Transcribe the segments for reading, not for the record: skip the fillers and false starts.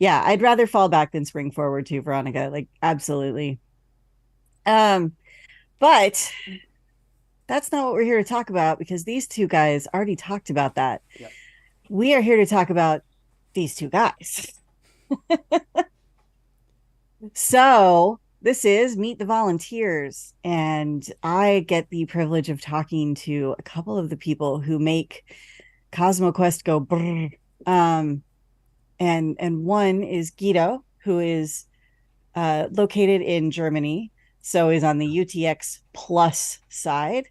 Yeah, I'd rather fall back than spring forward too, Veronica. Like absolutely. Um, but that's not what we're here to talk about because these two guys already talked about that. Yep. We are here to talk about these two guys. So this is Meet the Volunteers, and I get the privilege of talking to a couple of the people who make CosmoQuest go brrr. Um, and one is Guido, who is located in Germany, so is on the UTX plus side.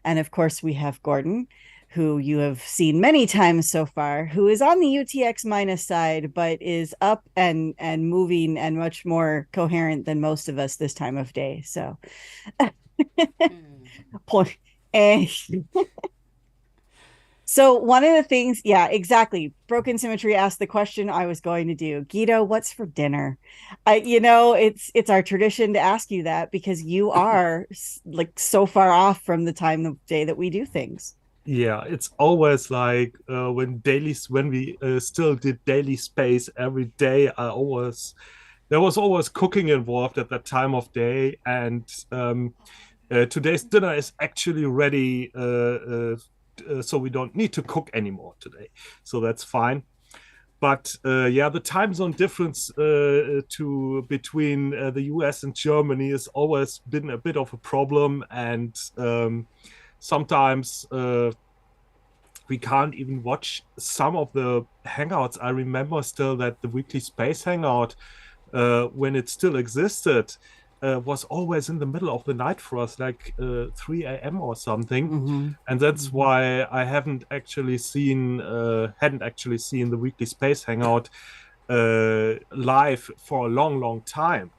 And of course, we have Gordon, who you have seen many times so far, who is on the UTX minus side, but is up and moving and much more coherent than most of us this time of day. So, Mm. point. Eh. So one of the things, yeah, exactly. Broken Symmetry asked the question I was going to do. Guido, what's for dinner? It's our tradition to ask you that because you are like so far off from the time of day that we do things. Yeah, it's always like when we still did daily space every day. I always There was always cooking involved at that time of day, and today's dinner is actually ready, so we don't need to cook anymore today. So that's fine. But yeah, the time zone difference to between the US and Germany has always been a bit of a problem, and sometimes we can't even watch some of the hangouts. I remember still that the weekly space hangout, when it still existed, was always in the middle of the night for us, like 3 a.m. or something. Mm-hmm. And that's Mm-hmm. why I hadn't actually seen the weekly space hangout live for a long, long time.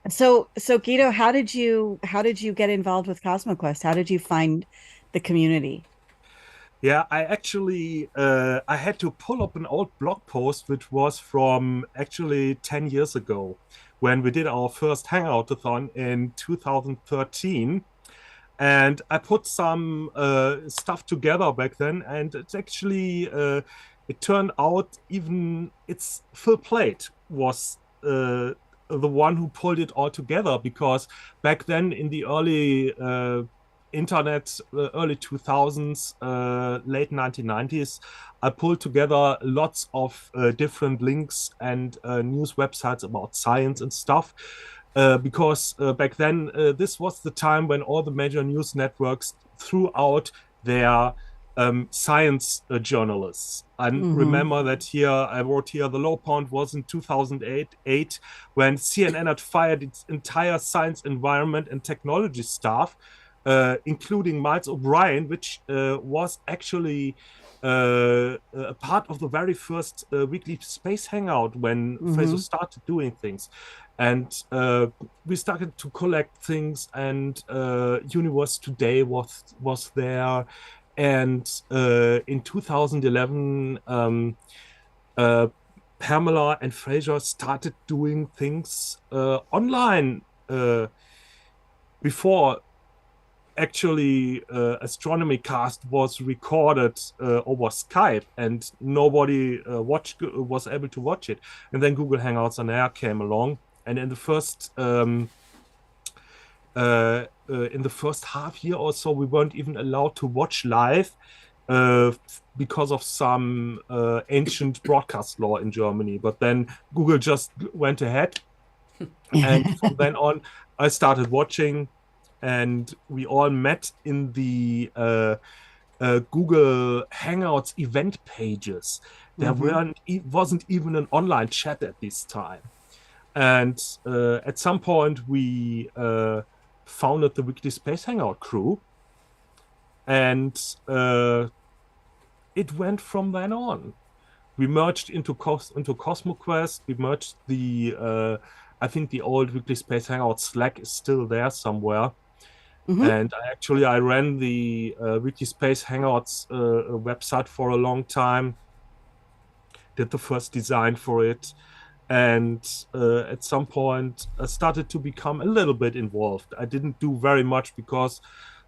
So Guido, how did you get involved with CosmoQuest? How did you find the community? Yeah, I had to pull up an old blog post which was from actually 10 years ago when we did our first Hangout-a-Thon in 2013. And I put some stuff together back then, and it turned out even its Phil Plate was the one who pulled it all together, because back then in the early internet, early 2000s, late 1990s, I pulled together lots of different links and news websites about science and stuff. Because back then, this was the time when all the major news networks threw out their science journalists. I Mm-hmm. remember that here, I wrote here, the low point was in 2008 when CNN had fired its entire science, environment, and technology staff, including Miles O'Brien, which was actually a part of the very first weekly space hangout when Fraser Mm-hmm. started doing things. And we started to collect things, and Universe Today was there. And in 2011, uh, Pamela and Fraser started doing things online before actually astronomy cast was recorded over Skype, and nobody was able to watch it. And then Google Hangouts on Air came along, and in the first half year or so, we weren't even allowed to watch live uh, because of some ancient broadcast law in Germany. But then Google just went ahead, and from then on, I started watching, and we all met in the Google Hangouts event pages. There Mm-hmm. wasn't even an online chat at this time. And at some point, we founded the Weekly Space Hangout crew, and it went from then on. We merged into CosmoQuest. We merged I think the old Weekly Space Hangout Slack is still there somewhere. Mm-hmm. And I ran the Wiki Space Hangouts website for a long time, did the first design for it. And at some point, I started to become a little bit involved. I didn't do very much because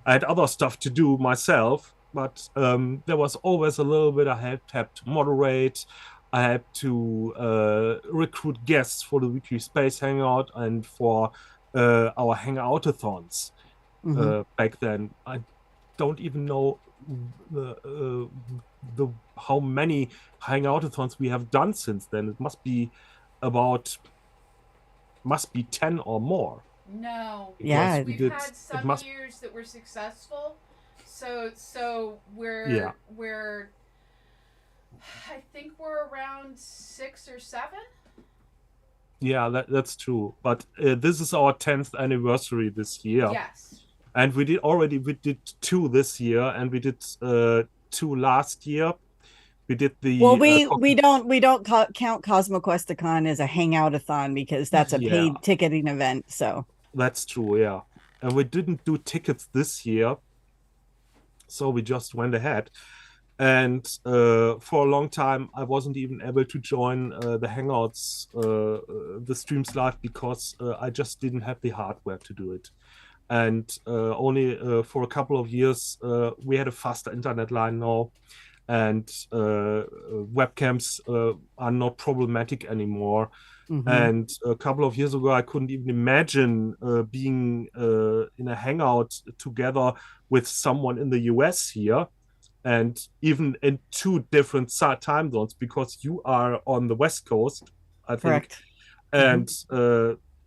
I had other stuff to do myself, but there was always a little bit I had to moderate. I had to recruit guests for the weekly space hangout and for our Hangout-a-Thons back then. I don't even know the how many Hangout-a-Thons we have done since then. It must be 10 or more. No, Yeah. we've had some years that were successful. So we're I think we're around 6 or 7. Yeah, that's true. But this is our 10th anniversary this year. Yes. And we did 2 this year, and we did 2 last year. We did the we don't count CosmoQuest-a-Con as a Hangout-a-Thon because that's a paid ticketing event. So that's true, yeah. And we didn't do tickets this year, so we just went ahead. And for a long time, I wasn't even able to join the Hangouts, the streams live, because I just didn't have the hardware to do it. And only for a couple of years, we had a faster internet line now, and webcams are not problematic anymore. And a couple of years ago, I couldn't even imagine being in a hangout together with someone in the US here, and even in 2 different time zones, because you are on the West Coast, I think. Correct. And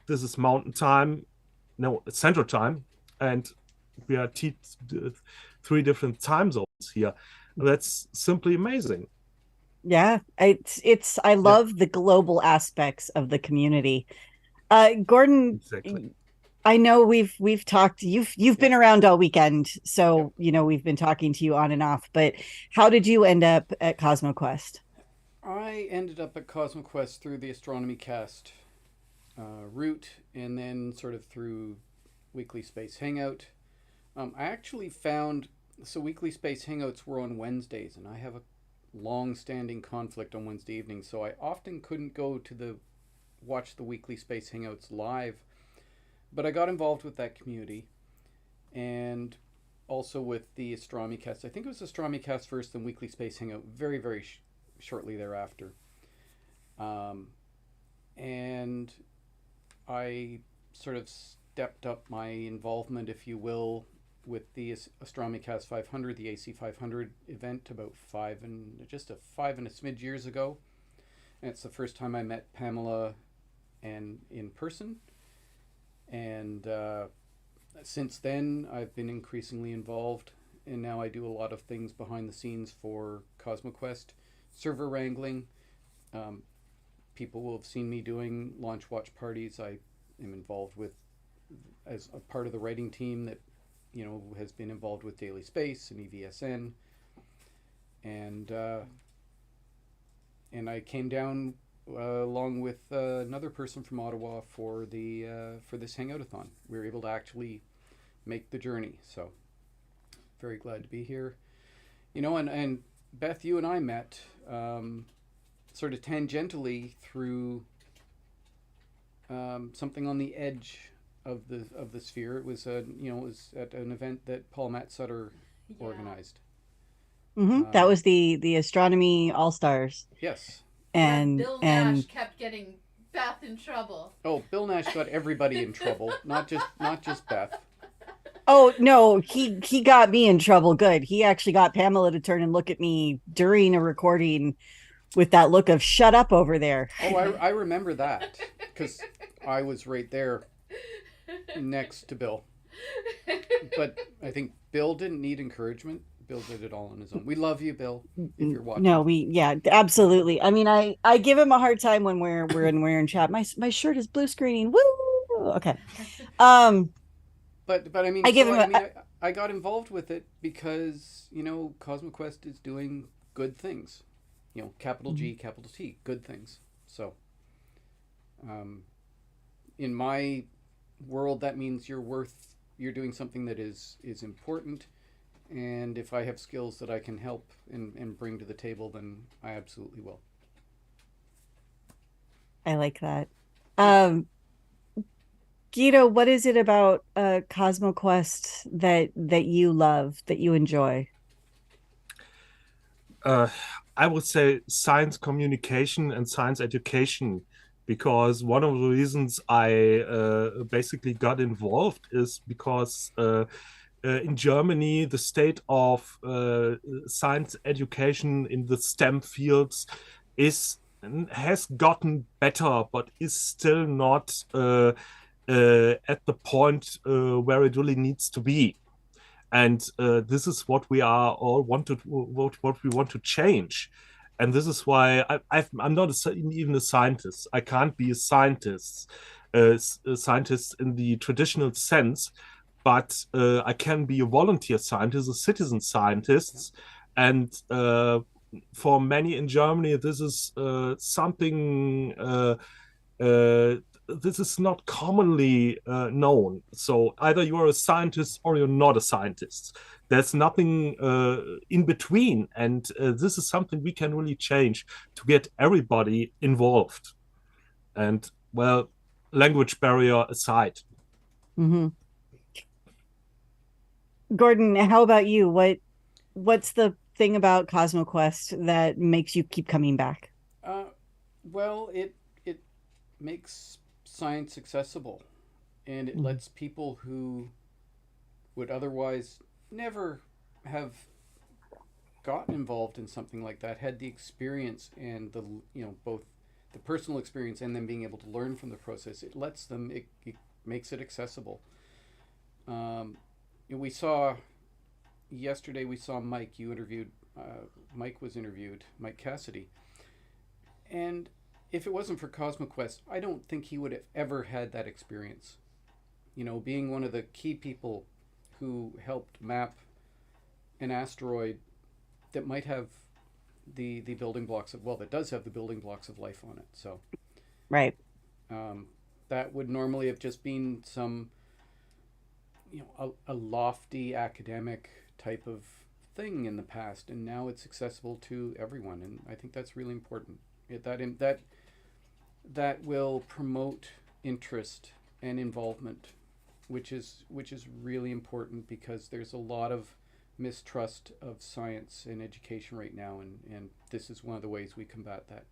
this is Mountain Time, no, Central Time, and we are 3 different time zones here. That's simply amazing. Yeah, I love the global aspects of the community. Gordon, Exactly. I know we've talked, you've been around all weekend, so we've been talking to you on and off, but how did you end up at CosmoQuest? I ended up at CosmoQuest through the Astronomy Cast route, and then sort of through Weekly Space Hangout. I actually found, so Weekly Space Hangouts were on Wednesdays, and I have a long-standing conflict on Wednesday evenings, so I often couldn't go to watch the Weekly Space Hangouts live. But I got involved with that community, and also with the Astronomy Cast. I think it was Astronomy Cast first, then Weekly Space Hangout very, very shortly thereafter. And I sort of stepped up my involvement, if you will, with the Astronomy Cast 500, the AC 500 event, about 5 and a smidge years ago. And it's the first time I met Pamela and in person. And since then, I've been increasingly involved, and now I do a lot of things behind the scenes for CosmoQuest, server wrangling. People will have seen me doing launch watch parties. I am involved with, as a part of the writing team that has been involved with Daily Space and EVSN, and I came down along with another person from Ottawa for this Hangout-a-Thon. We were able to actually make the journey, so very glad to be here. And Beth, you and I met sort of tangentially through something on the edge of the sphere. It was it was at an event that Paul Matsutter organized. That was the Astronomy All-Stars. Yes. And Bill Nash kept getting Beth in trouble. Oh, Bill Nash got everybody in trouble, not just Beth. Oh no, he got me in trouble. Good. He actually got Pamela to turn and look at me during a recording with that look of "shut up over there." Oh, I remember that because I was right there next to Bill. But I think Bill didn't need encouragement. Bill did it all on his own. We love you, Bill, if you're watching. No, absolutely. I mean, I give him a hard time when we're in chat. My shirt is blue screening. Woo! Okay. But I mean, I got involved with it because CosmoQuest is doing good things. Capital G, capital T, good things. So, in my world, that means you're doing something that is important. And if I have skills that I can help and bring to the table, then I absolutely will. I like that. Guido, what is it about CosmoQuest that you love, that you enjoy? I would say science communication and science education, because one of the reasons I basically got involved is because in Germany, the state of science education in the STEM fields is has gotten better, but is still not at the point where it really needs to be. And this is what we are all wanted, what we want to change. And this is why I'm not even a scientist. I can't be a scientist in the traditional sense, but I can be a volunteer scientist, a citizen scientist. And for many in Germany, this is something this is not commonly known. So either you are a scientist or you're not a scientist. There's nothing in between. And this is something we can really change to get everybody involved. And well, language barrier aside. Mm-hmm. Gordon, how about you? What's the thing about CosmoQuest that makes you keep coming back? Well, it makes science accessible, and it lets people who would otherwise never have gotten involved in something like that, had the experience and the both the personal experience and then being able to learn from the process. It lets them. It makes it accessible. We saw yesterday. We saw Mike. You interviewed. Mike was interviewed. Mike Cassidy, and if it wasn't for CosmoQuest, I don't think he would have ever had that experience. Being one of the key people who helped map an asteroid that might have the building blocks of, well, that does have the building blocks of life on it. So, right. That would normally have just been some, a lofty academic type of thing in the past, and now it's accessible to everyone, and I think that's really important. That will promote interest and involvement, which is really important, because there's a lot of mistrust of science and education right now, and this is one of the ways we combat that.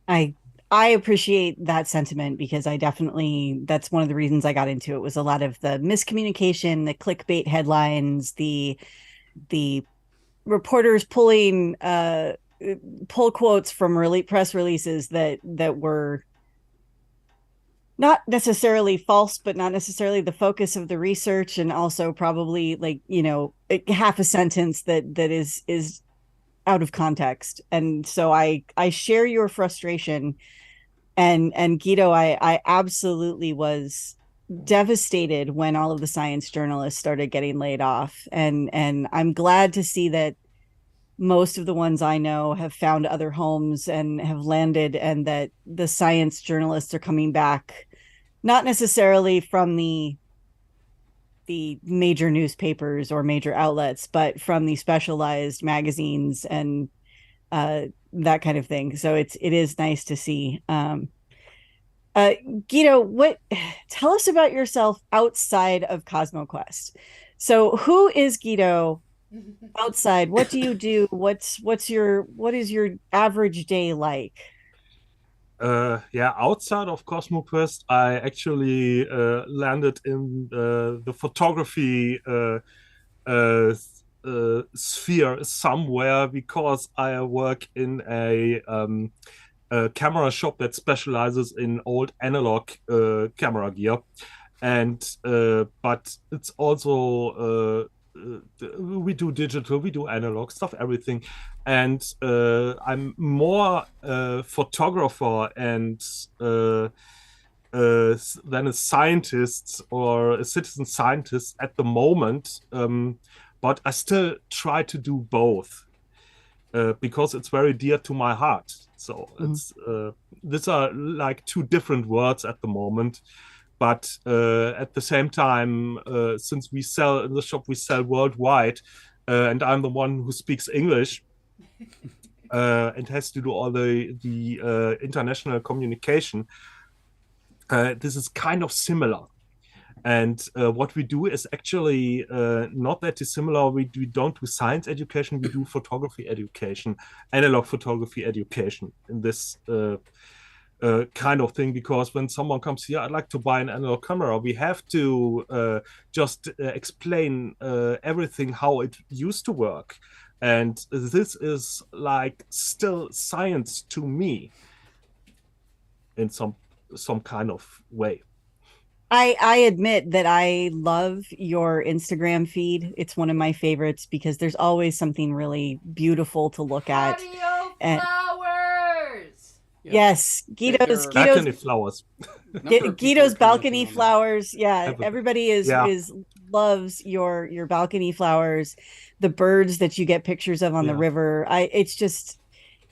I appreciate that sentiment, because that's one of the reasons I got into it, was a lot of the miscommunication, the clickbait headlines, the reporters pulling pull quotes from press releases that were not necessarily false, but not necessarily the focus of the research, and also probably half a sentence that is out of context. And so I share your frustration, and Guido, I absolutely was devastated when all of the science journalists started getting laid off, and I'm glad to see that most of the ones I know have found other homes and have landed, and that the science journalists are coming back, not necessarily from the major newspapers or major outlets, but from the specialized magazines and that kind of thing. So it is nice to see. Guido, tell us about yourself outside of CosmoQuest. So who is Guido outside? What do you do? What is your average day like? Yeah, outside of CosmoQuest, I actually landed in the photography sphere somewhere, because I work in a camera shop that specializes in old analog camera gear, and but it's also we do digital, we do analog stuff, everything. And I'm more a photographer and than a scientist or a citizen scientist at the moment. But I still try to do both because it's very dear to my heart. So it's these are like two different worlds at the moment. But at the same time, since we sell in the shop, we sell worldwide, and I'm the one who speaks English and has to do all the international communication. This is kind of similar. And what we do is actually not that dissimilar. We don't do science education, we do photography education, analog photography education in this kind of thing. Because when someone comes here, I'd like to buy an analog camera, we have to just explain everything, how it used to work. And this is like still science to me in some kind of way. I admit that I love your Instagram feed. It's one of my favorites because there's always something really beautiful to look at. Patio And flowers. Yeah. yes, There are Balcony flowers. a number of people Guido's commenting balcony on that. flowers. Yeah, everybody Yeah. is loves your balcony flowers, the birds that you get pictures of on the Yeah. river. It's just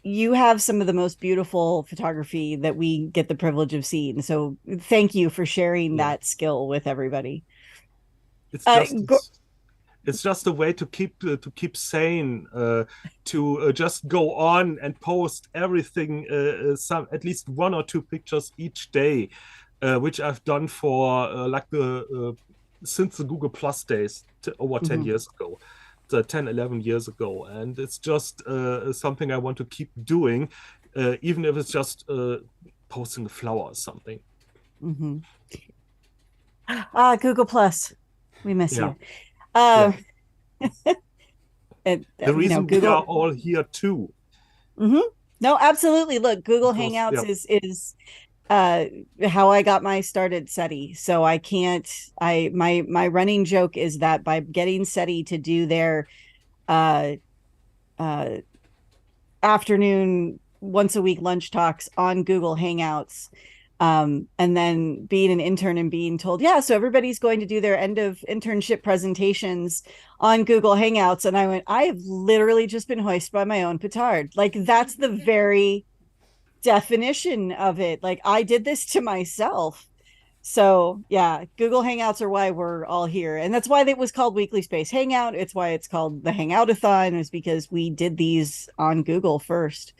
you have some of the most beautiful photography that we get the privilege of seeing. So thank you for sharing Yeah. that skill with everybody. It's Uh, just go- it's just a way to keep sane, to just go on and post everything, some at least 1 or 2 pictures each day, which I've done for like the since the Google Plus days, over 10 Mhm. years ago, 10 11 years ago. And it's just something I want to keep doing, even if it's just posting a flower or something. Mhm. Google Plus, we miss Yeah. you. Uh, The you know, reason we Google. are all here too. Mhm. No, absolutely. Look, Google Because, Hangouts yeah. is how I got my start at SETI. So I can't my running joke is that by getting SETI to do their uh uh afternoon once a week lunch talks on Google Hangouts, and then being an intern and being told, yeah, so everybody's going to do their end of internship presentations on Google Hangouts. And I went, I have literally just been hoisted by my own petard. Like that's the very definition of it. Like I did this to myself. So yeah, Google Hangouts are why we're all here. And that's why it was called Weekly Space Hangout. It's why it's called the Hangout-a-Thon, is because we did these on Google first.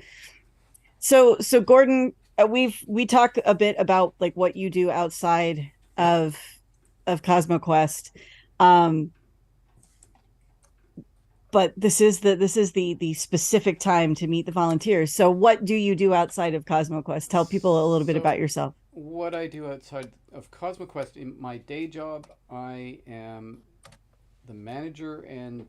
So Gordon, we talk a bit about like what you do outside Yep. of CosmoQuest. Um, but this is the specific time to meet the volunteers. So what do you do outside of CosmoQuest? Tell people a little bit about So, yourself. what I do outside of CosmoQuest in my day job, I am the manager and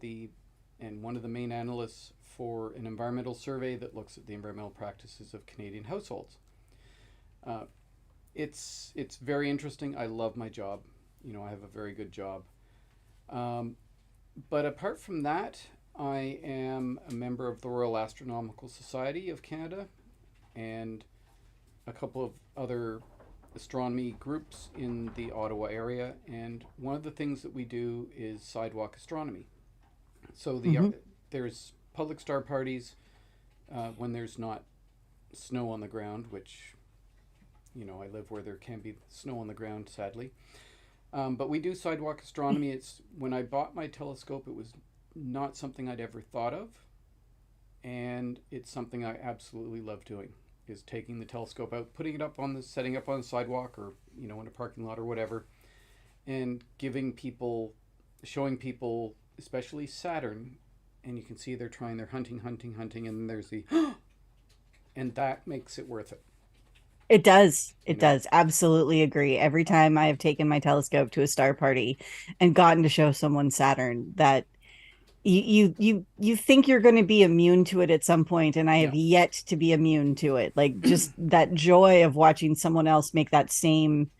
one of the main analysts for an environmental survey that looks at the environmental practices of Canadian households. Uh, it's very interesting. I love my job. You know, I have a very good job. Um, but apart from that, I am a member of the Royal Astronomical Society of Canada and a couple of other astronomy groups in the Ottawa area. And one of the things that we do is sidewalk astronomy. So Mhm. there's public star parties when there's not snow on the ground, which I live where there can be snow on the ground, sadly. But we do sidewalk astronomy. It's when I bought my telescope, it was not something I'd ever thought of, and it's something I absolutely love doing. Is taking the telescope out, putting it up on setting up on the sidewalk or in a parking lot or whatever, and showing people, especially Saturn, and you can see they're trying, they're hunting, and then there's the, and that makes it worth it. It does. You It know, does. Absolutely agree. Every time I have taken my telescope to a star party and gotten to show someone Saturn, that you think you're going to be immune to it at some point, and I have yeah. yet to be immune to it. Like just that joy of watching someone else make that same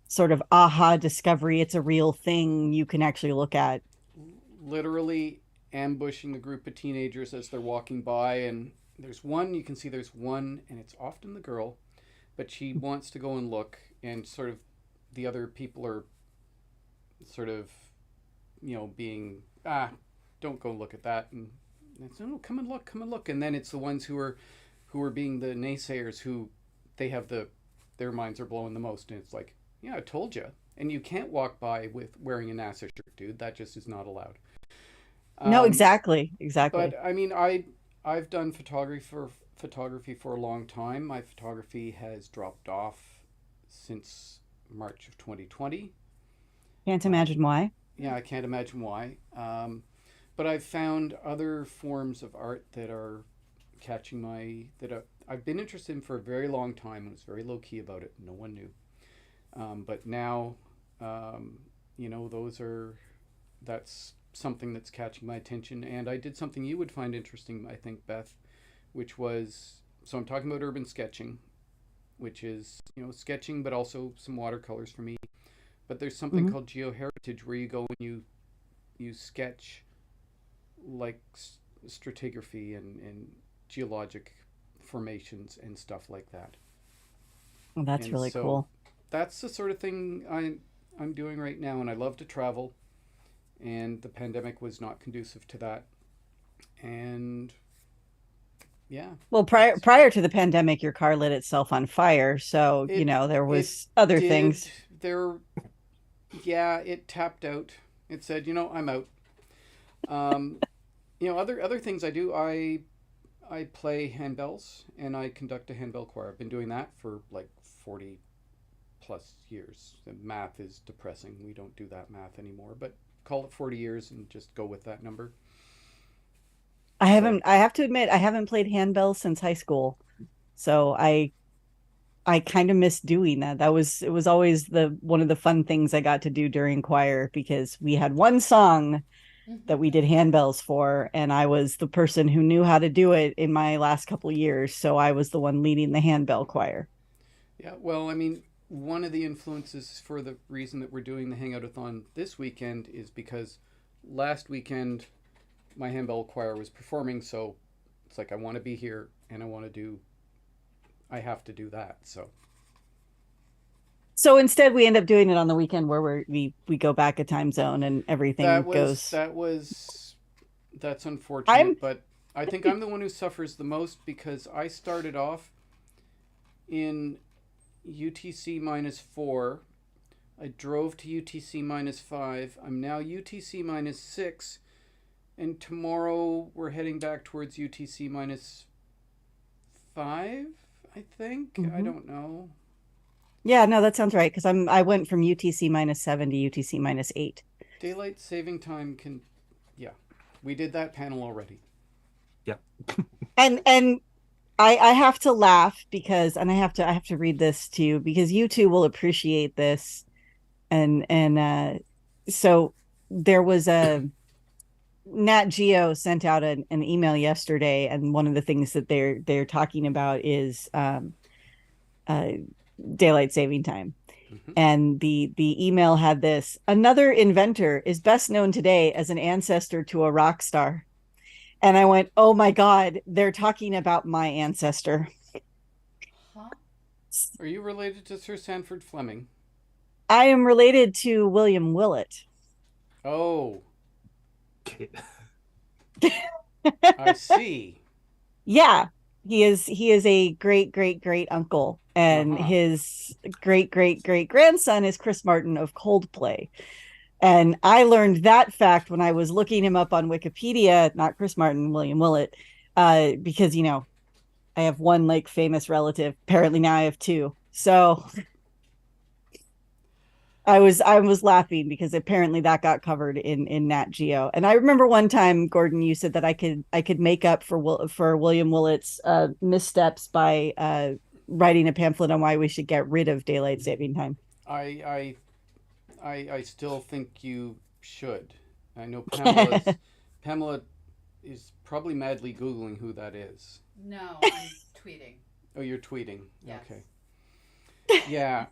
sort of aha discovery, it's a real thing you can actually look at. Literally ambushing a group of teenagers as they're walking by, and you can see there's one, and it's often the girl, but she wants to go and look, and sort of the other people are sort of, being, don't go look at that, and it's, oh, come and look, and then it's the ones who are being the naysayers, who they have their minds are blowing the most, and it's like, yeah, I told you, and you can't walk by with wearing a NASA shirt, dude. That just is not allowed. No, Um, exactly. Exactly. but I mean, I've done photography for a long time. My photography has dropped off since March of 2020. Can't imagine why. Yeah, I can't imagine why. But I've found other forms of art that are catching I've been interested in for a very long time. I was very low key about it. No one knew. But now, that's something that's catching my attention. And I did something you would find interesting, I think, Beth, which was, so I'm talking about urban sketching, which is, sketching, but also some watercolors for me. But there's something called geoheritage, where you go and you sketch like stratigraphy and geologic formations and stuff like that. Well, that's And really so cool. that's the sort of thing I'm doing right now, and I love to travel, and the pandemic was not conducive to that. And yeah, Well, prior to the pandemic, your car lit itself on fire, so it there it was other did things. there. Yeah, it tapped out. It said, I'm out. Um, other things I do. I play handbells and I conduct a handbell choir. I've been doing that for like 40 plus years. The math is depressing. We don't do that math anymore, but call it 40 years and just go with that number. So, I have to admit, I haven't played handbells since high school. So I kind of miss doing that. It was always the one of the fun things I got to do during choir, because we had one song that we did handbells for, and I was the person who knew how to do it in my last couple of years, so I was the one leading the handbell choir. yeah, well, I mean, one of the influences for the reason that we're doing the Hangout-a-Thon this weekend is because last weekend my handbell choir was performing, so it's like I want to be here and I have to do that. So instead we end up doing it on the weekend, where we go back a time zone and That everything was goes. that was that's I'm unfortunate, but I think I'm the one who suffers the most because I started off in UTC -4. I drove to UTC -5. I'm now UTC -6, and tomorrow we're heading back towards UTC -5. I think. I Mhm. don't know. Yeah, no, that sounds right, because I went from UTC -7 to UTC -8. Daylight saving time can. Yeah, we did that panel already. Yeah. And I have to laugh, because, and I have to read this to you, because you two will appreciate this. And so there was a Nat Geo sent out an email yesterday, and one of the things that they're talking about is uh, daylight saving time. Hmm. And the email had this: another inventor is best known today as an ancestor to a rock star. And I went, oh my God, they're talking about my ancestor. Huh? Are you related to Sir Sanford Fleming? I am related to William Willett. Oh, Okay. I see. Yeah, he is a great great great uncle, Uh and huh. his great great great grandson is Chris Martin of Coldplay. And I learned that fact when I was looking him up on Wikipedia, not Chris Martin, William Willett, because I have one like famous relative. Apparently now I have two. So I was laughing, because apparently that got covered in Nat Geo. And I remember one time, Gordon, you said that I could make up for William Willett's missteps by writing a pamphlet on why we should get rid of daylight saving time. I I still think you should. I know Pamela is probably madly googling who that is. No, I'm tweeting. Oh, you're tweeting. Yes. Okay. Yeah,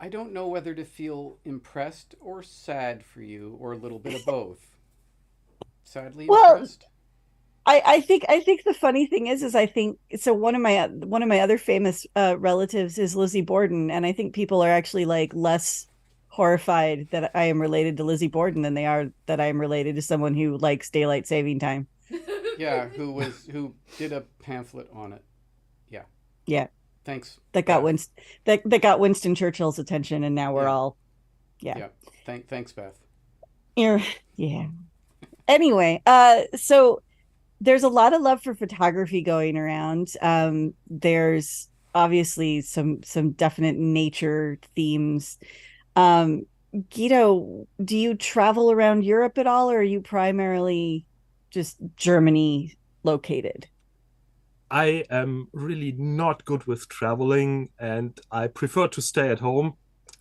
I don't know whether to feel impressed or sad for you, or a little bit of both. Sadly Well, impressed. I think the funny thing is I think so. One of my other famous relatives is Lizzie Borden, and I think people are actually like less horrified that I am related to Lizzie Borden than they are that I am related to someone who likes daylight saving time. Yeah, who did a pamphlet on it. Yeah. Yeah, Thanks, that got Beth. That got Winston Churchill's attention, and now we're Yeah. all, yeah. Yeah. Thanks, Beth. Yeah. Yeah. Anyway, so there's a lot of love for photography going around. There's obviously some definite nature themes. Um, Guido, do you travel around Europe at all, or are you primarily just Germany located? I am really not good with traveling, and I prefer to stay at home.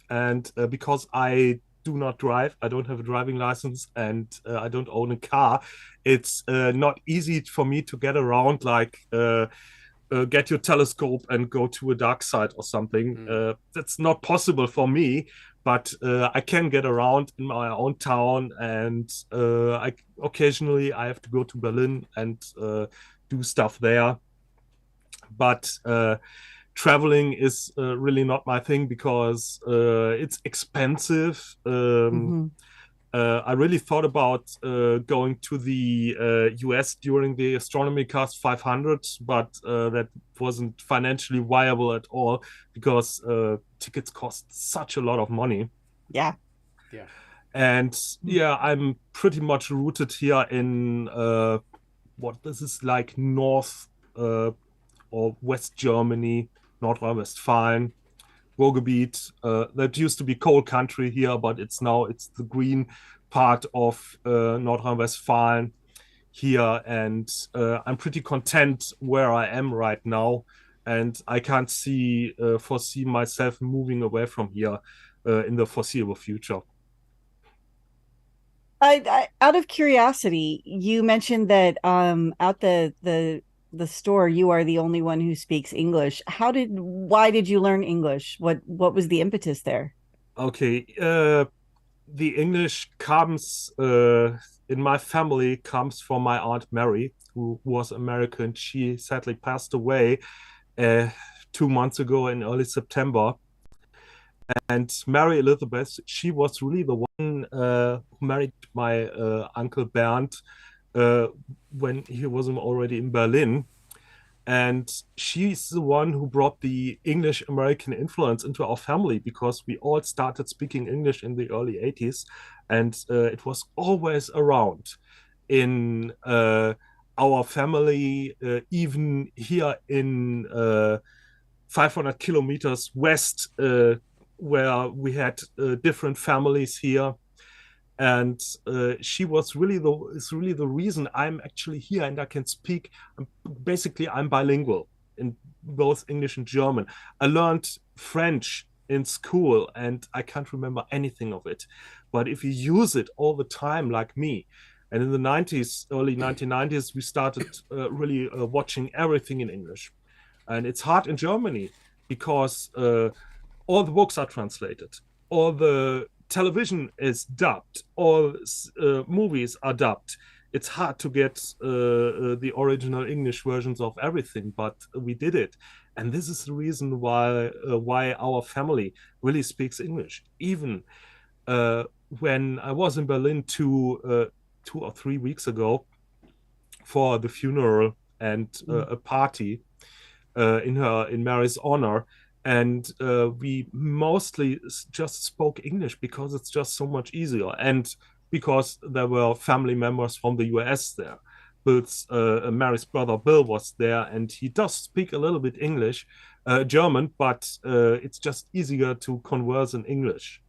And because I do not drive, I don't have a driving license, and I don't own a car, it's not easy for me to get around, like get your telescope and go to a dark side or something. That's not possible for me, but I can get around in my own town, and occasionally I have to go to Berlin and do stuff there. But traveling is really not my thing because it's expensive. Mm-hmm. I really thought about going to the US during the Astronomy Cast 500, but that wasn't financially viable at all because tickets cost such a lot of money. Yeah. Yeah. And yeah, I'm pretty much rooted here in what this is like North or West Germany, North Rhine-Westphalia, Ruhrgebiet. That used to be coal country here, but it's the green part of North Rhine-Westphalia here, and I'm pretty content where I am right now, and I can't foresee myself moving away from here in the foreseeable future. Out of curiosity, you mentioned that out the store you are the only one who speaks English. Why did you learn English? What was the impetus there? Okay, the English comes in my family comes from my aunt Mary, who was American. She sadly passed away uh, 2 months ago in early September. And Mary Elizabeth, she was really the one who married my uncle Bernd uh, when he was already in Berlin. And she's the one who brought the English American influence into our family because we all started speaking English in the early 80s, and it was always around in our family, even here in 500 kilometers west, where we had different families here. And she was really the reason I'm actually here and I can speak. Basically, I'm bilingual in both English and German. I learned French in school and I can't remember anything of it. But if you use it all the time, like me, and in the 90s, early 1990s, we started really watching everything in English. And it's hard in Germany because all the books are translated, all the television is dubbed, all movies are dubbed. It's hard to get the original English versions of everything, but we did it, and this is the reason why our family really speaks English. Even uh, when I was in Berlin 2 or 3 weeks ago for the funeral and a party in Mary's honor, and we mostly just spoke English because it's just so much easier, and because there were family members from the US there. Mary's brother Bill was there, and he does speak a little bit English, German, but it's just easier to converse in English.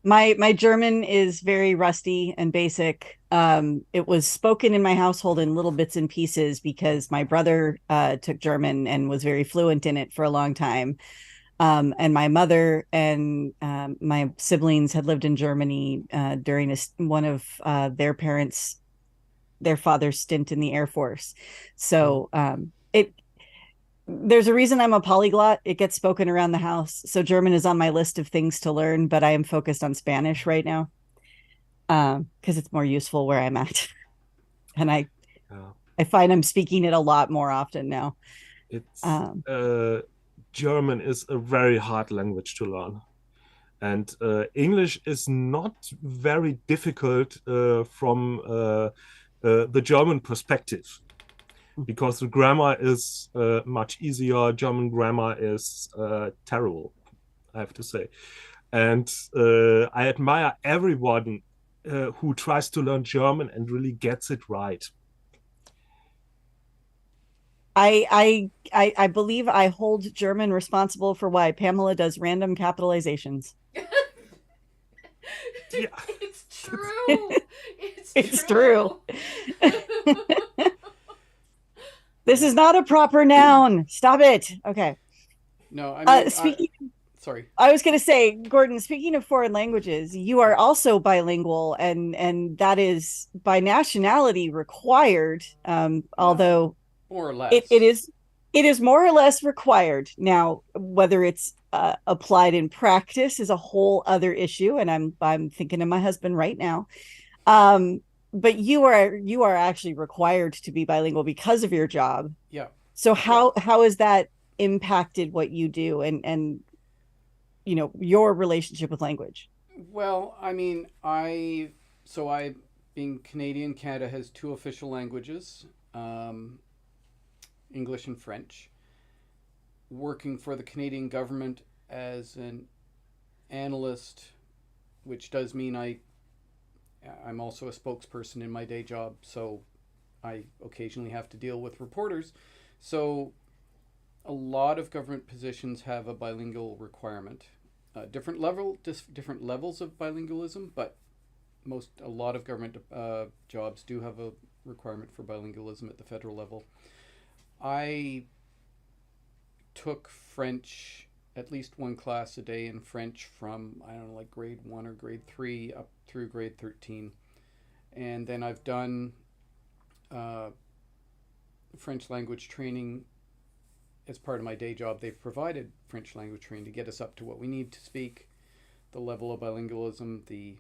My German is very rusty and basic. It was spoken in my household in little bits and pieces because my brother took German and was very fluent in it for a long time. And my mother and my siblings had lived in Germany during one of their father's stint in the Air Force. So it there's a reason I'm a polyglot. It gets spoken around the house. So German is on my list of things to learn, but I am focused on Spanish right now because it's more useful where I'm at. And Yeah. I find I'm speaking it a lot more often now. It's Um, German is a very hard language to learn. And English is not very difficult from the German perspective because the grammar is much easier. German grammar is terrible, I have to say. And I admire everyone who tries to learn German and really gets it right. I believe I hold German responsible for why Pamela does random capitalizations. Yeah. It's true. It's It's true. true. This is not a proper noun. Stop it. Okay. No, I mean, Speaking, sorry. I was going to say, Gordon, speaking of foreign languages, you are also bilingual, and that is by nationality required. Well, Although more or it, less. it is it is more or less required. Now, whether it's applied in practice is a whole other issue, and I'm thinking of my husband right now. Um, but you are actually required to be bilingual because of your job. Yeah. So how has that impacted what you do, and your relationship with language? Well, I mean, being Canadian, Canada has two official languages, um, English and French. Working for the Canadian government as an analyst, which does mean I'm also a spokesperson in my day job, so I occasionally have to deal with reporters. So a lot of government positions have a bilingual requirement. Different levels of bilingualism, but a lot of government jobs do have a requirement for bilingualism at the federal level. I took French, at least one class a day in French from, I don't know, like grade 1 or grade 3 up through grade 13. And then I've done uh, French language training as part of my day job. They've provided French language training to get us up to what we need to speak, the level of bilingualism, the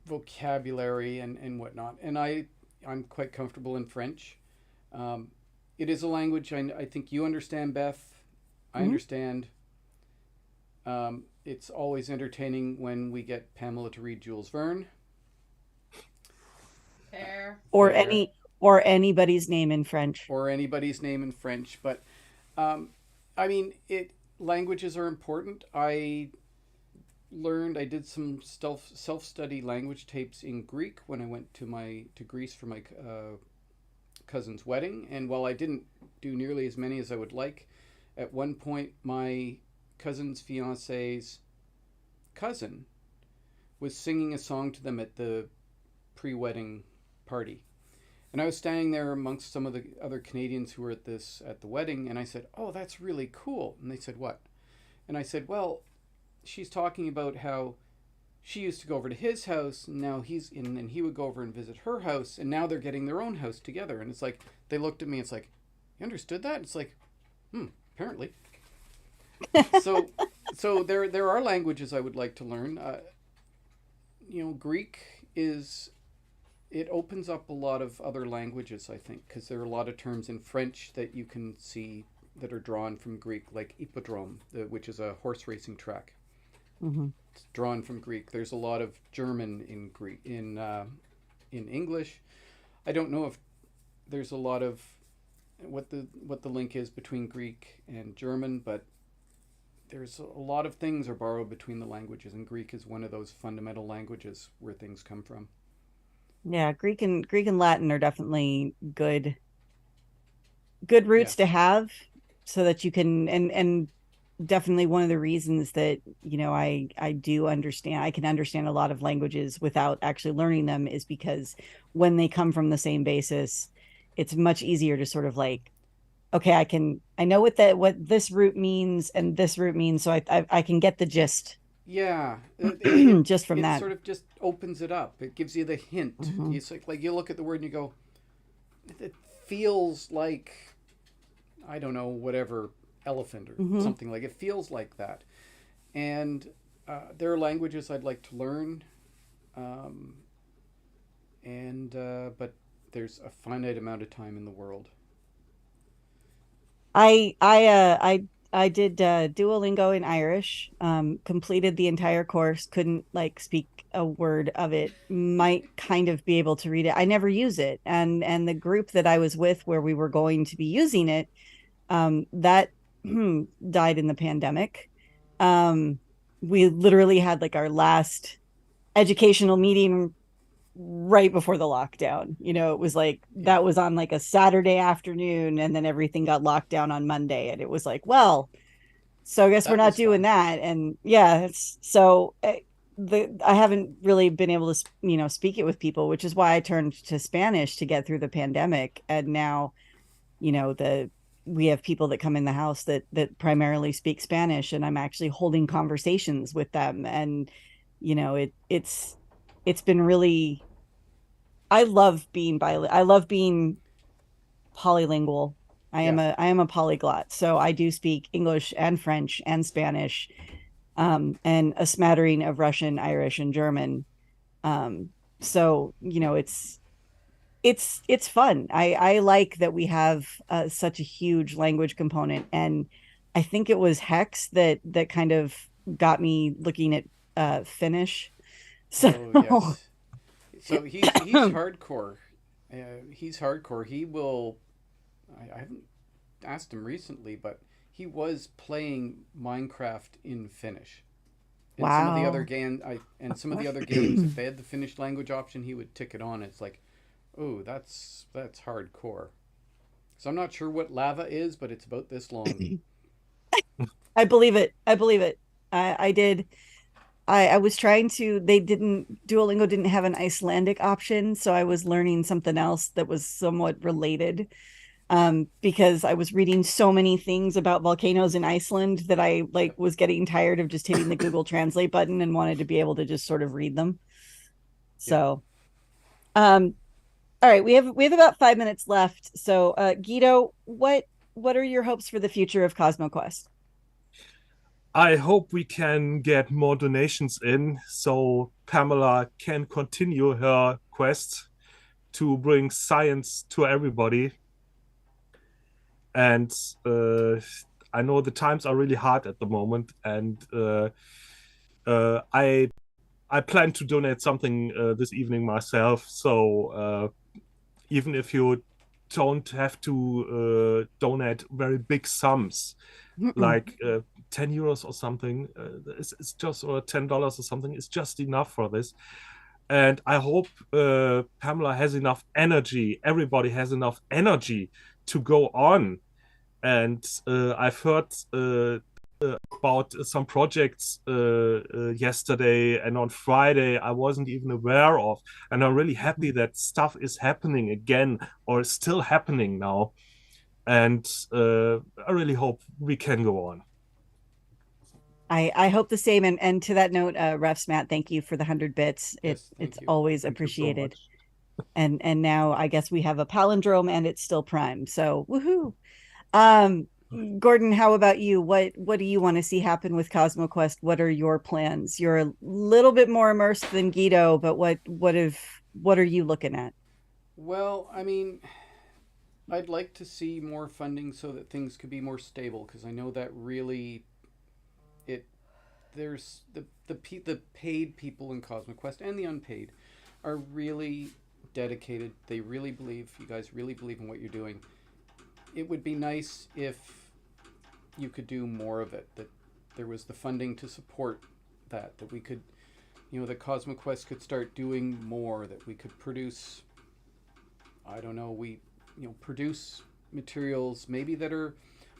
vocabulary and whatnot. And I'm quite comfortable in French. It is a language I think you understand, Beth. I Mhm. understand. It's always entertaining when we get Pamela to read Jules Verne. Fair. or Fair. any or anybody's name in French. Or anybody's name in French. But I mean, it languages are important. I did some self study language tapes in Greek when I went to Greece for my cousin's wedding, and while I didn't do nearly as many as I would like, at one point my cousin's fiance's cousin was singing a song to them at the pre-wedding party. And I was standing there amongst some of the other Canadians who were at the wedding, and I said, "Oh, that's really cool." And they said, "What?" And I said, "Well, she's talking about how she used to go over to his house, and now he's in, and he would go over and visit her house, and now they're getting their own house together." And it's like they looked at me. It's like, "You understood that?" It's like, apparently. So, so there are languages I would like to learn. Greek is it opens up a lot of other languages, I think, because there are a lot of terms in French that you can see that are drawn from Greek, like hippodrome, which is a horse racing track. Mhm. It's drawn from Greek. There's a lot of German in Greek in English. I don't know if there's a lot of what the link is between Greek and German, but there's a lot of things are borrowed between the languages, and Greek is one of those fundamental languages where things come from. Yeah, Greek and Latin are definitely good roots to Yes. have, so that you can, and definitely one of the reasons that I do understand, I can understand a lot of languages without actually learning them, is because when they come from the same basis, it's much easier to sort of like, okay, I know what this root means and this root means, so I can get the gist Yeah, it just from it that. sort of just opens it up. It gives you the hint. Mhm. It's like you look at the word and you go, it feels like I don't know whatever elephant or Mhm. something like it feels like that. And there are languages I'd like to learn, um, and but there's a finite amount of time in the world. I did Duolingo in Irish, completed the entire course, couldn't like speak a word of it, might kind of be able to read it. I never use it. And the group that I was with, where we were going to be using it, that died in the pandemic. Um, we literally had like our last educational meeting right before the lockdown. It was like Yeah, that was on like a Saturday afternoon, and then everything got locked down on Monday, and it was like, well, so I guess we're that not was doing fun. that. And yeah, I haven't really been able to speak it with people, which is why I turned to Spanish to get through the pandemic. And now the we have people that come in the house that primarily speak Spanish, and I'm actually holding conversations with them. And it's been really, I love being I love being polylingual. Yeah. I am a polyglot, so I do speak English and French and Spanish, and a smattering of Russian, Irish, and German. Um, so it's fun. I like that we have such a huge language component, and I think it was Hex that kind of got me looking at Finnish. So Oh yes. So he's hardcore. He's hardcore. He will. I haven't asked him recently, but he was playing Minecraft in Finnish. And some of the other wow. some of the other games, if they had the Finnish language option, he would tick it on. It's like, oh, that's hardcore. So I'm not sure what lava is, but it's about this long. I believe it. I believe it. I did. I was trying to, they didn't, Duolingo didn't have an Icelandic option. So I was learning something else that was somewhat related, because I was reading so many things about volcanoes in Iceland that I like Yep. was getting tired of just hitting the Google Translate button and wanted to be able to just sort of read them. Yeah. So, um, all right, we have about 5 minutes left. So, Guido, what are your hopes for the future of CosmoQuest? I hope we can get more donations in so Pamela can continue her quest to bring science to everybody. And I know the times are really hard at the moment, and uh, I I plan to donate something this evening myself. So even if you don't have to donate very big sums, Mm-mm. like 10 euros or something, it's just, or $10 or something, it's just enough for this. And I hope Pamela has enough energy, everybody has enough energy to go on. And I've heard about some projects yesterday and on Friday I wasn't even aware of. And I'm really happy that stuff is happening again or is still happening now. And I really hope we can go on. I hope the same. And to that note, Refs Matt, thank you for the 100 bits. Yes. It's Thank you. always Thank you so appreciated. much. And now I guess we have a palindrome and it's still prime. So woohoo. Um, Gordon, how about you? What do you want to see happen with CosmoQuest? What are your plans? You're a little bit more immersed than Guido, but what are you looking at? Well, I mean, I'd like to see more funding so that things could be more stable because I know that really it there's the paid people in CosmoQuest and the unpaid are really dedicated. They really believe, you guys really believe in what you're doing. It would be nice if you could do more of it, that there was the funding to support that we could, that CosmoQuest could start doing more, that we could produce, I don't know, produce materials maybe that are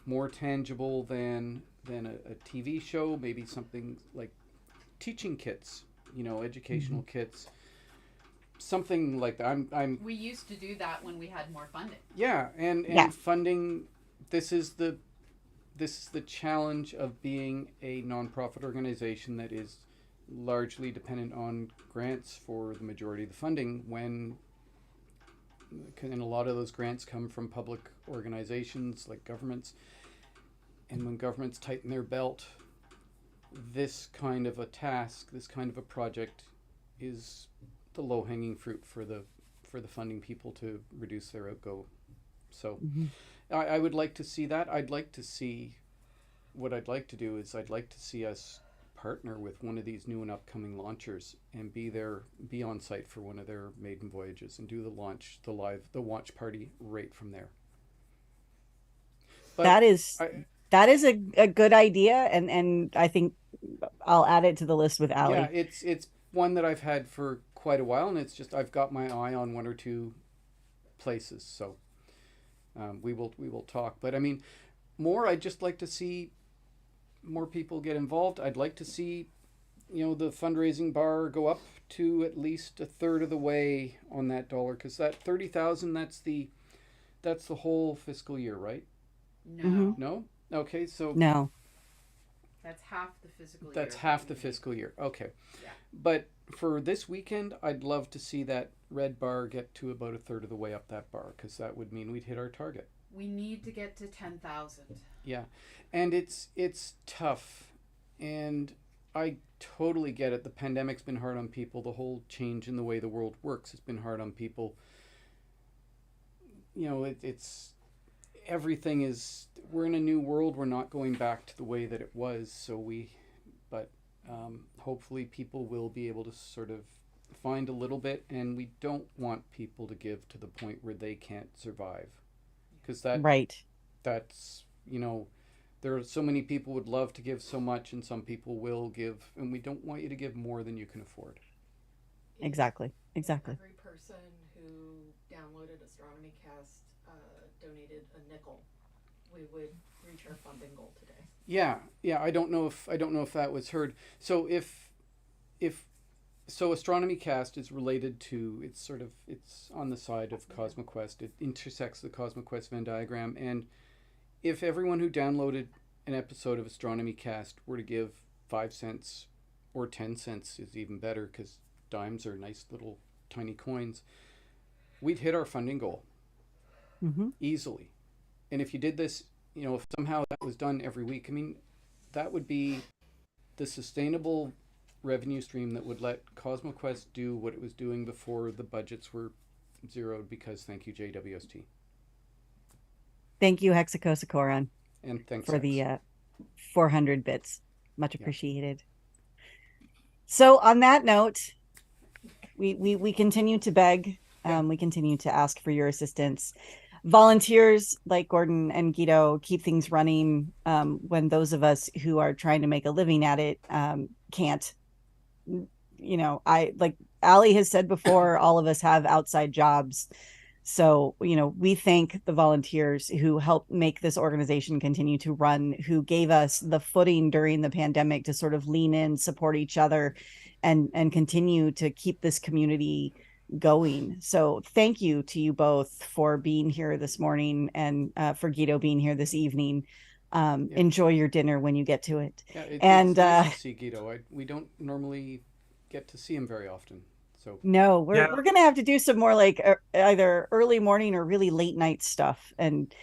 more tangible than a TV show, maybe something like teaching kits, educational Mhm. kits, something like that. I'm We used to do that when we had more funding. Yeah, Yeah. and funding. This is the challenge of being a nonprofit organization that is largely dependent on grants for the majority of the funding. And a lot of those grants come from public organizations like governments, and when governments tighten their belt, this kind of a task, this kind of a project, is the low hanging fruit for the funding people to reduce their outgo. So Mhm. I would like to see that. What I'd like to do is I'd like to see us partner with one of these new and upcoming launchers and be on site for one of their maiden voyages and do the launch party right from there. But That is I, that is a good idea, and I think I'll add it to the list with yeah, Allie. it's one that I've had for quite a while, and it's just I've got my eye on one or two places, so we will talk. But I mean, I'd just like to see more people get involved. I'd like to see, the fundraising bar go up to at least a third of the way on that dollar, because that 30,000, that's the whole fiscal year, right? No. Mm-hmm. No? Okay, so No. That's half the fiscal year. that's half the fiscal year. Okay. Yeah. But for this weekend, I'd love to see that red bar get to about a third of the way up that bar, because that would mean we'd hit our target. We need to get to 10,000. Yeah. And it's tough. And I totally get it. The pandemic's been hard on people. The whole change in the way the world works has been hard on people. It's everything is, we're in a new world. We're not going back to the way that it was. But hopefully people will be able to sort of find a little bit, and we don't want people to give to the point where they can't survive. Because that's, there are so many people would love to give so much, and some people will give, and we don't want you to give more than you can afford. Exactly. Every person who downloaded Astronomy Cast donated a nickel, we would reach our funding goal today. Yeah. I don't know if that was heard. So so Astronomy Cast is related to, it's on the side of CosmoQuest. It intersects the CosmoQuest Venn diagram, and if everyone who downloaded an episode of Astronomy Cast were to give 5 cents, or 10 cents is even better, because dimes are nice little tiny coins, we'd hit our funding goal. Mm-hmm. Easily. And if you did this, if somehow that was done every week, I mean, that would be the sustainable revenue stream that would let CosmoQuest do what it was doing before the budgets were zeroed, because thank you, JWST. Thank you, Hexacosacoron, And thanks for Hex. the 400 bits. Much appreciated. So on that note, we continue to beg. We continue to ask for your assistance. Volunteers like Gordon and Guido keep things running when those of us who are trying to make a living at it can't. Like Allie has said before, all of us have outside jobs. So, we thank the volunteers who helped make this organization continue to run, who gave us the footing during the pandemic to sort of lean in, support each other, and continue to keep this community going. So thank you to you both for being here this morning, and for Guido being here this evening. Enjoy your dinner when you get to it. Yeah, it's nice to see Guido. We don't normally get to see him very often. So no, we're gonna have to do some more like either early morning or really late night stuff. And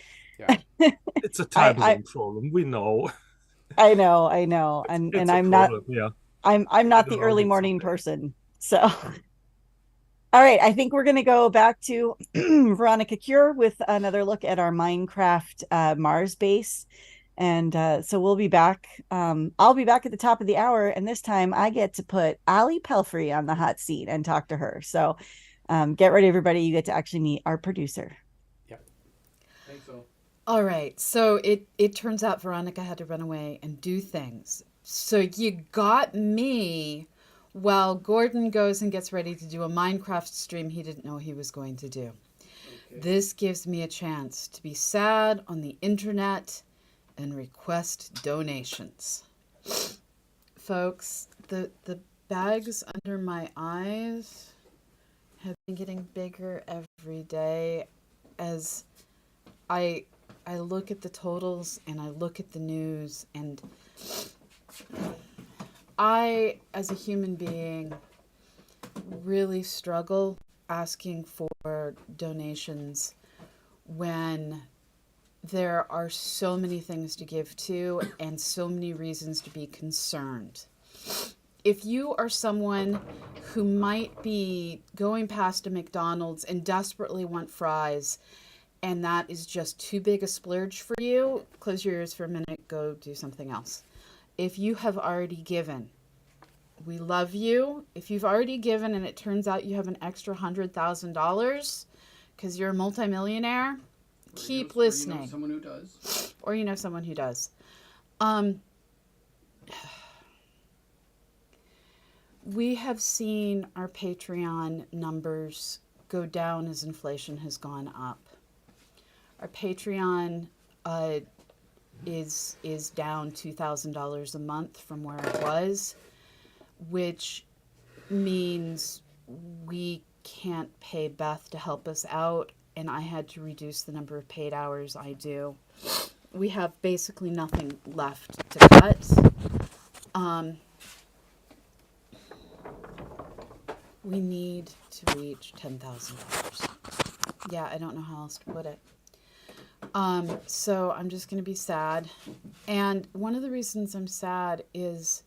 it's a time zone problem. We know. I know, and it's I'm problem, not. I'm not the early morning person. So, all right, I think we're gonna go back to Veronica Cure with another look at our Minecraft Mars base. And so we'll be back. I'll be back at the top of the hour, and this time I get to put Ali Pelfrey on the hot seat and talk to her. So get ready, everybody. You get to actually meet our producer. Yeah. Thanks, all right. So it turns out Veronica had to run away and do things. So you got me while Gordon goes and gets ready to do a Minecraft stream he didn't know he was going to do. Okay. This gives me a chance to be sad on the internet and request donations. Folks, the bags under my eyes have been getting bigger every day as I look at the totals and I look at the news, and I, as a human being, really struggle asking for donations when there are so many things to give to and so many reasons to be concerned. If you are someone who might be going past a McDonald's and desperately want fries, and that is just too big a splurge for you, close your ears for a minute, go do something else. If you have already given, we love you. If you've already given and it turns out you have an extra $100,000 because you're a multimillionaire, keep listening. Or you know someone who does. Or you know someone who does. We have seen our Patreon numbers go down as inflation has gone up. Our Patreon is down $2,000 a month from where it was, which means we can't pay Beth to help us out, and I had to reduce the number of paid hours I do. We have basically nothing left to cut. We need to reach $10,000. Yeah, I don't know how else to put it. So I'm just going to be sad. And one of the reasons I'm sad is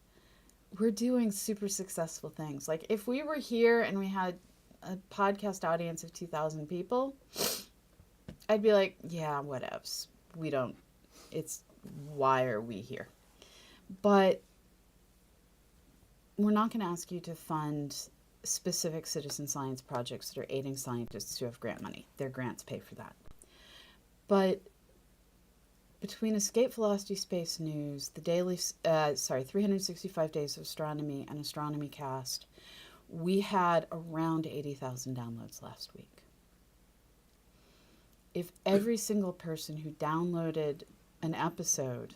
we're doing super successful things. Like if we were here and we had a podcast audience of 2,000 people, I'd be like, yeah, whatevs. Why are we here? But we're not going to ask you to fund specific citizen science projects that are aiding scientists who have grant money. Their grants pay for that. But between Escape Velocity Space News, the 365 Days of Astronomy, and Astronomy Cast, we had around 80,000 downloads last week. If every single person who downloaded an episode,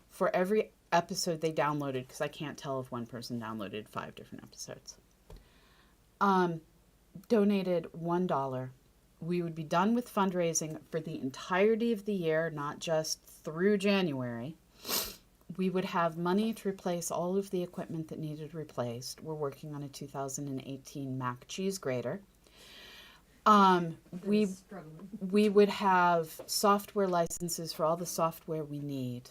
for every episode they downloaded, because I can't tell if one person downloaded 5 different episodes, donated $1, we would be done with fundraising for the entirety of the year, not just through January. We would have money to replace all of the equipment that needed replaced. We're working on a 2018 Mac cheese grater. We would have software licenses for all the software we need.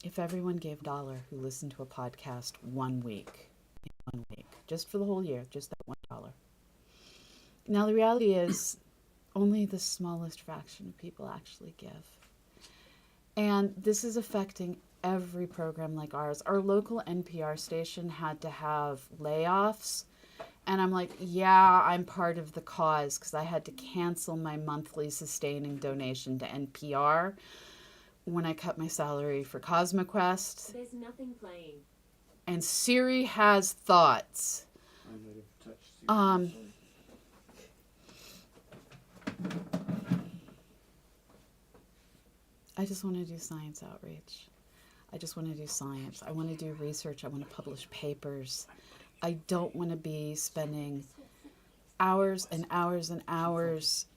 If everyone gave $1 who listened to a podcast 1 week, just for the whole year, just that $1. Now, the reality is only the smallest fraction of people actually give. And this is affecting every program like ours. Our local NPR station had to have layoffs. And I'm like, yeah, I'm part of the cause because I had to cancel my monthly sustaining donation to NPR when I cut my salary for CosmoQuest. There's nothing playing. And Siri has thoughts. I might have touched Siri. I just want to do science outreach. I just want to do science. I want to do research. I want to publish papers. I don't want to be spending hours and hours and hours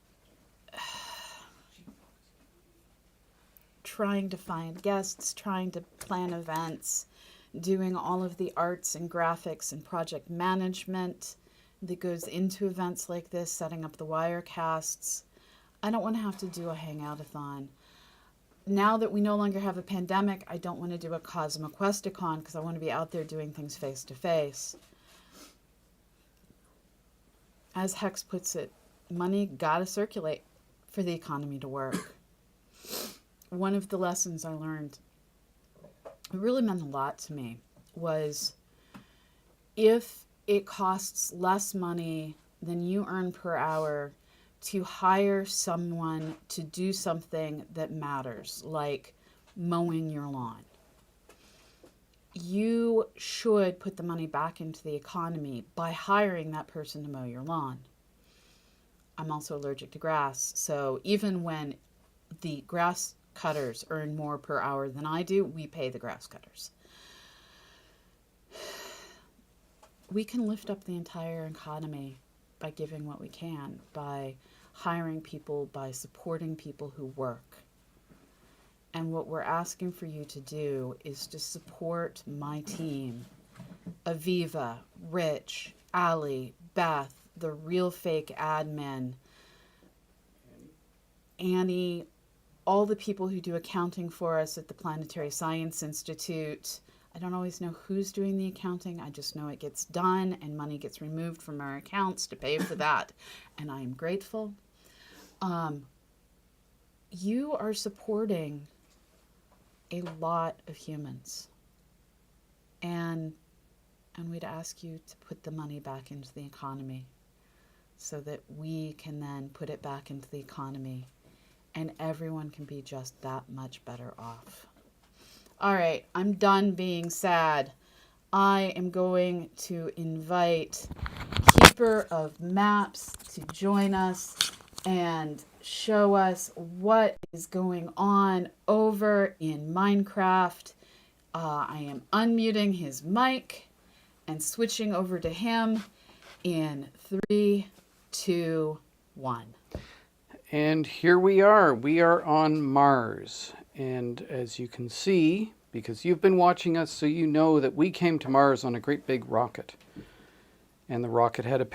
trying to find guests, trying to plan events, doing all of the arts and graphics and project management that goes into events like this, setting up the Wirecasts. I don't want to have to do a Hangout-a-Thon. Now that we no longer have a pandemic, I don't want to do a CosmoQuest-a-con because I want to be out there doing things face to face. As Hex puts it, money gotta circulate for the economy to work. One of the lessons I learned, it really meant a lot to me, was if it costs less money than you earn per hour to hire someone to do something that matters, like mowing your lawn, you should put the money back into the economy by hiring that person to mow your lawn. I'm also allergic to grass, so even when the grass cutters earn more per hour than I do, we pay the grass cutters. We can lift up the entire economy by giving what we can, by hiring people, by supporting people who work. And what we're asking for you to do is to support my team, Aviva, Rich, Ali, Beth, the real fake admin, Annie, all the people who do accounting for us at the Planetary Science Institute. I don't always know who's doing the accounting. I just know it gets done and money gets removed from our accounts to pay for that. And I am grateful. You are supporting a lot of humans. And we'd ask you to put the money back into the economy so that we can then put it back into the economy and everyone can be just that much better off. All right, I'm done being sad. I am going to invite Keeper of Maps to join us and show us what is going on over in Minecraft. I am unmuting his mic and switching over to him in 3, 2, 1. And here we are. We are on Mars. And as you can see, because you've been watching us, so you know that we came to Mars on a great big rocket. And the rocket had a